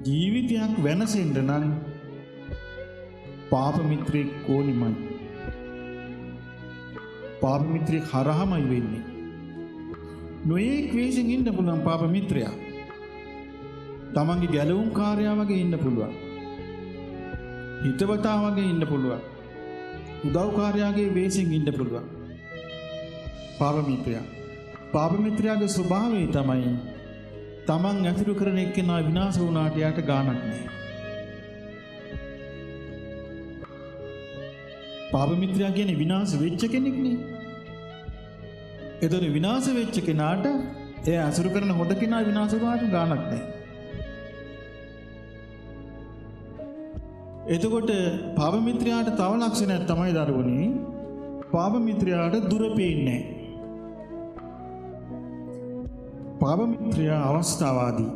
ජීවිතයක් වෙනසෙන්න නම් පාප මිත්‍රෙක් ඕනිමයි. පාප මිත්‍රෙක් හරහමයි වෙන්නේ. නොයෙක් වේසෙන් ඉන්න පුළුවන් පාප මිත්‍රයා. තමන්ගේ ගැලවුම් කාර්යයා වගේ ඉන්න පුළුවන්. හිතවතා වගේ ඉන්න පුළුවන්. උදව්කාරයාගේ වේසෙන් ඉන්න පුළුවන්. පාප මිත්‍රයා. පාප මිත්‍රයාගේ ස්වභාවය තමයි තමන් ඇතුළු කරන එක්කෙනා විනාශ වුණාට යාට ගාණක් නැහැ. පාප මිත්‍රයා කියන්නේ විනාශ වෙච්ච කෙනෙක් නේ. ඒතර විනාශ වෙච්ච කෙනාට එයා අසුරු කරන හොඳ කෙනා විනාශ වුණාට ගාණක් නැහැ. එතකොට පාප මිත්‍රයාට තව ලක්ෂණයක් තමයි දරුවනේ. පාප මිත්‍රයාට දුර පේන්නේ නැහැ. පාප මිත්‍රයා අවස්ථාවාදී.